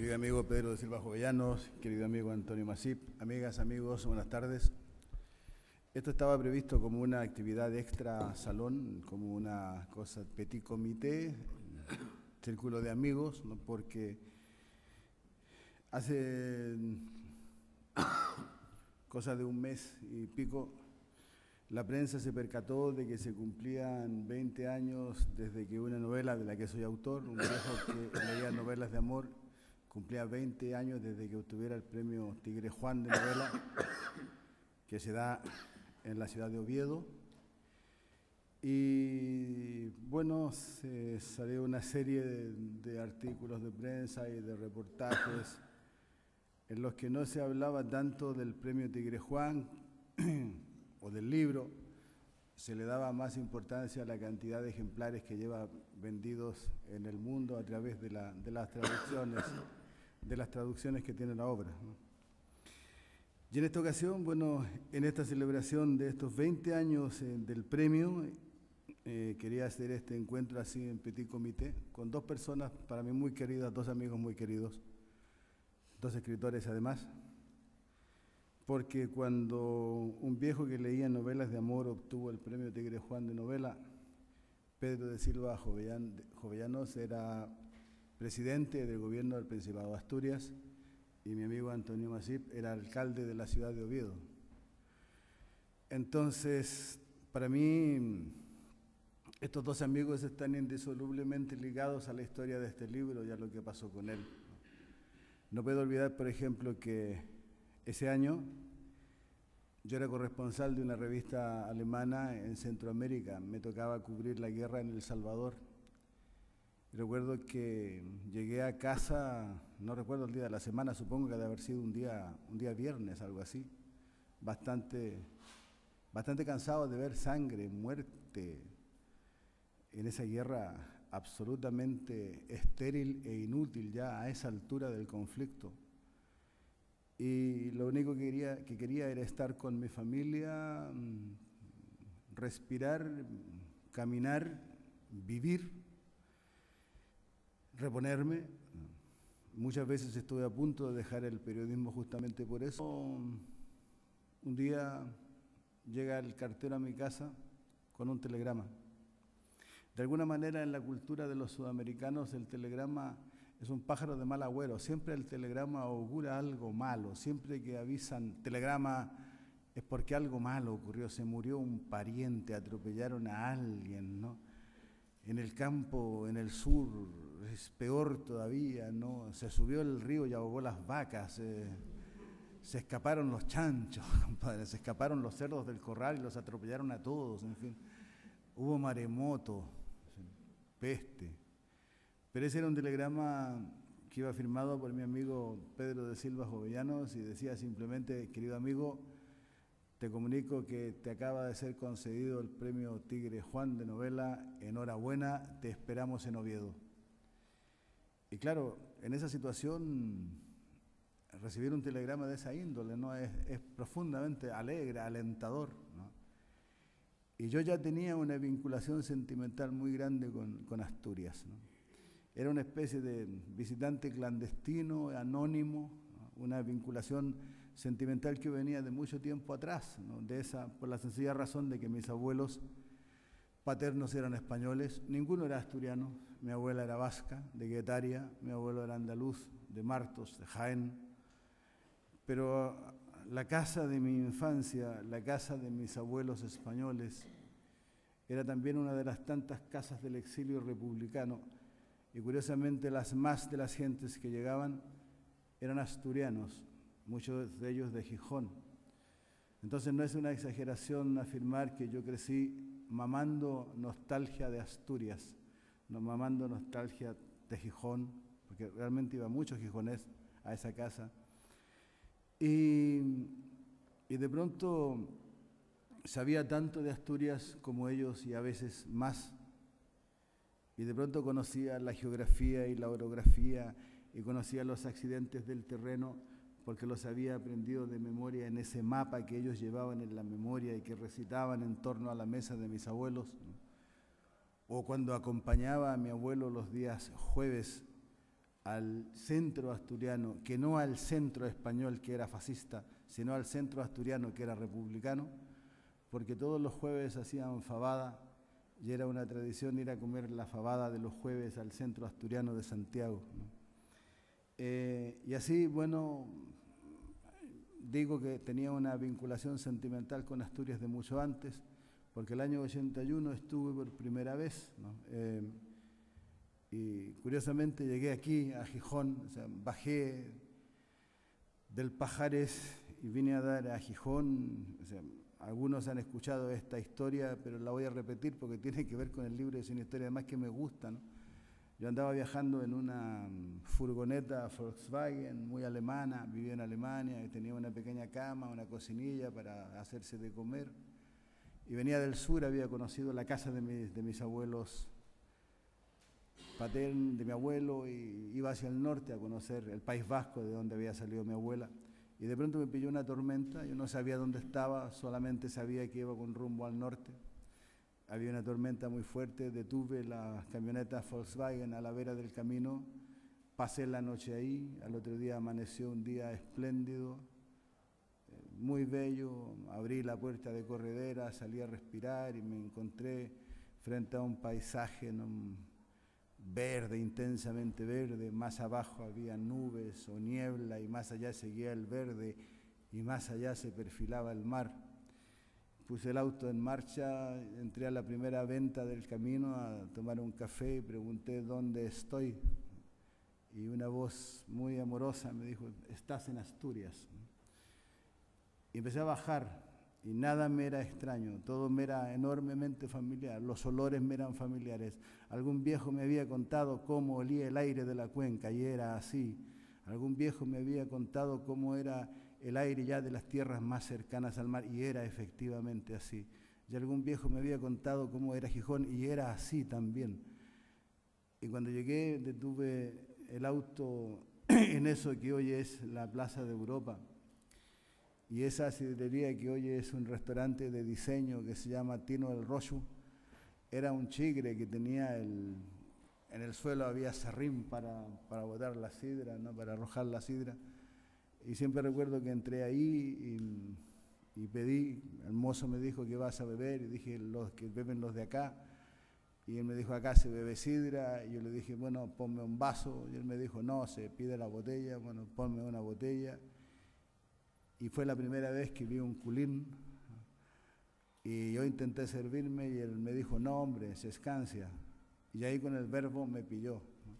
Querido amigo Pedro de Silva Jovellanos, querido amigo Antonio Masip, amigas, amigos, buenas tardes. Esto estaba previsto como una actividad extra salón, como una cosa petit comité, círculo de amigos, ¿no? Porque hace cosa de un mes y pico, la prensa se percató de que se cumplían 20 años desde que una novela de la que soy autor, un viejo que leía novelas de amor, cumplía 20 años desde que obtuviera el premio Tigre Juan de novela, que se da en la ciudad de Oviedo. Y bueno, se salió una serie de artículos de prensa y de reportajes en los que no se hablaba tanto del premio Tigre Juan o del libro, se le daba más importancia a la cantidad de ejemplares que lleva vendidos en el mundo a través de las traducciones que tiene la obra, ¿no? Y en esta ocasión, bueno, en esta celebración de estos 20 años del premio, quería hacer este encuentro así en petit comité, con dos personas para mí muy queridas, dos amigos muy queridos, dos escritores además, porque cuando un viejo que leía novelas de amor obtuvo el premio Tigre Juan de novela, Pedro de Silva Jovellanos era presidente del gobierno del Principado de Asturias y mi amigo Antonio Masip era alcalde de la ciudad de Oviedo. Entonces, para mí, estos dos amigos están indisolublemente ligados a la historia de este libro y a lo que pasó con él. No puedo olvidar, por ejemplo, que ese año yo era corresponsal de una revista alemana en Centroamérica. Me tocaba cubrir la guerra en El Salvador. Recuerdo que llegué a casa, no recuerdo el día de la semana, supongo que debe haber sido un día viernes, algo así, bastante cansado de ver sangre, muerte, en esa guerra absolutamente estéril e inútil ya a esa altura del conflicto. Y lo único que quería era estar con mi familia, respirar, caminar, vivir, reponerme. Muchas veces estuve a punto de dejar el periodismo justamente por eso. Un día llega el cartero a mi casa con un telegrama. De alguna manera en la cultura de los sudamericanos el telegrama es un pájaro de mal agüero. Siempre el telegrama augura algo malo. Siempre que avisan telegrama es porque algo malo ocurrió. Se murió un pariente, atropellaron a alguien, ¿no? En el campo, en el sur, es peor todavía, ¿no? Se subió el río y ahogó las vacas, se escaparon los chanchos, compadre, se escaparon los cerdos del corral y los atropellaron a todos, en fin. Hubo maremoto, peste. Pero ese era un telegrama que iba firmado por mi amigo Pedro de Silva Jovellanos y decía simplemente: querido amigo, te comunico que te acaba de ser concedido el premio Tigre Juan de novela, enhorabuena, te esperamos en Oviedo. Y claro, en esa situación, recibir un telegrama de esa índole, ¿no? es profundamente alegre, alentador, ¿no? Y yo ya tenía una vinculación sentimental muy grande con Asturias, ¿no? Era una especie de visitante clandestino, anónimo, ¿no? Una vinculación sentimental que venía de mucho tiempo atrás, ¿no? Por la sencilla razón de que mis abuelos paternos eran españoles, ninguno era asturiano. Mi abuela era vasca, de Guetaria, mi abuelo era andaluz, de Martos, de Jaén. Pero la casa de mi infancia, la casa de mis abuelos españoles, era también una de las tantas casas del exilio republicano, y curiosamente las más de las gentes que llegaban eran asturianos, muchos de ellos de Gijón. Entonces no es una exageración afirmar que yo crecí mamando nostalgia de Asturias, no mamando nostalgia de Gijón, porque realmente iba mucho gijonés a esa casa. Y de pronto sabía tanto de Asturias como ellos y a veces más. Y de pronto conocía la geografía y la orografía y conocía los accidentes del terreno porque los había aprendido de memoria en ese mapa que ellos llevaban en la memoria y que recitaban en torno a la mesa de mis abuelos, ¿no? O cuando acompañaba a mi abuelo los días jueves al centro asturiano, que no al centro español que era fascista, sino al centro asturiano que era republicano, porque todos los jueves hacían fabada y era una tradición ir a comer la fabada de los jueves al centro asturiano de Santiago, ¿no? Y así, bueno, digo que tenía una vinculación sentimental con Asturias de mucho antes, porque el año 81 estuve por primera vez, ¿no? Y curiosamente llegué aquí, a Gijón, o sea, bajé del Pajares y vine a dar a Gijón. O sea, algunos han escuchado esta historia, pero la voy a repetir porque tiene que ver con el libro, es una historia además que me gusta, ¿no? Yo andaba viajando en una furgoneta Volkswagen muy alemana, vivía en Alemania y tenía una pequeña cama, una cocinilla para hacerse de comer. Y venía del sur, había conocido la casa de mis abuelos paternos, de mi abuelo, y iba hacia el norte a conocer el País Vasco, de donde había salido mi abuela. Y de pronto me pilló una tormenta, yo no sabía dónde estaba, solamente sabía que iba con rumbo al norte. Había una tormenta muy fuerte, detuve la camioneta Volkswagen a la vera del camino, pasé la noche ahí, al otro día amaneció un día espléndido, muy bello, abrí la puerta de corredera, salí a respirar y me encontré frente a un paisaje, ¿no?, verde, intensamente verde. Más abajo había nubes o niebla y más allá seguía el verde y más allá se perfilaba el mar. Puse el auto en marcha, entré a la primera venta del camino a tomar un café y pregunté dónde estoy. Y una voz muy amorosa me dijo, estás en Asturias. Y empecé a bajar y nada me era extraño, todo me era enormemente familiar, los olores me eran familiares. Algún viejo me había contado cómo olía el aire de la cuenca y era así. Algún viejo me había contado cómo era el aire ya de las tierras más cercanas al mar y era efectivamente así. Y algún viejo me había contado cómo era Gijón y era así también. Y cuando llegué detuve el auto en eso que hoy es la Plaza de Europa. Y esa sidrería que hoy es un restaurante de diseño que se llama Tino el Rochu, era un chigre que tenía en el suelo había serrín para botar la sidra, ¿no?, para arrojar la sidra. Y siempre recuerdo que entré ahí y pedí, el mozo me dijo que vas a beber, y dije, los que beben los de acá. Y él me dijo, acá se bebe sidra, y yo le dije, bueno, ponme un vaso, y él me dijo, no, se pide la botella, bueno, ponme una botella. Y fue la primera vez que vi un culín, y yo intenté servirme, y él me dijo, no, hombre, se escancia. Y ahí con el verbo me pilló, ¿no?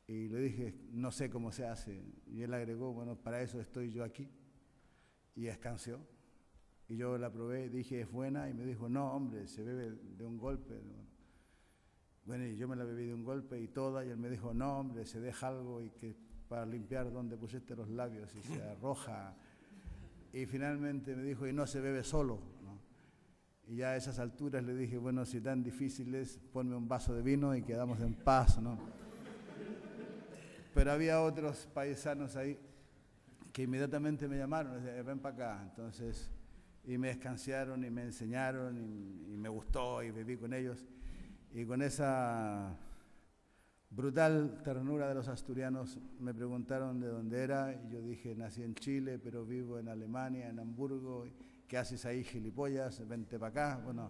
Y le dije, no sé cómo se hace. Y él agregó, bueno, para eso estoy yo aquí. Y escanció. Y yo la probé, dije, es buena, y me dijo, no, hombre, se bebe de un golpe. Bueno, y yo me la bebí de un golpe y toda, y él me dijo, no, hombre, se deja algo y que para limpiar donde pusiste los labios y se arroja. Y finalmente me dijo, y no se bebe solo, ¿no? Y ya a esas alturas le dije, bueno, si tan difícil es, ponme un vaso de vino y quedamos en paz, ¿no? Pero había otros paisanos ahí que inmediatamente me llamaron, ven para acá. Entonces, y me escanciaron y me enseñaron y me gustó y viví con ellos. Y con esa brutal ternura de los asturianos me preguntaron de dónde era y yo dije, nací en Chile, pero vivo en Alemania, en Hamburgo. ¿Qué haces ahí, gilipollas? Vente para acá. Bueno,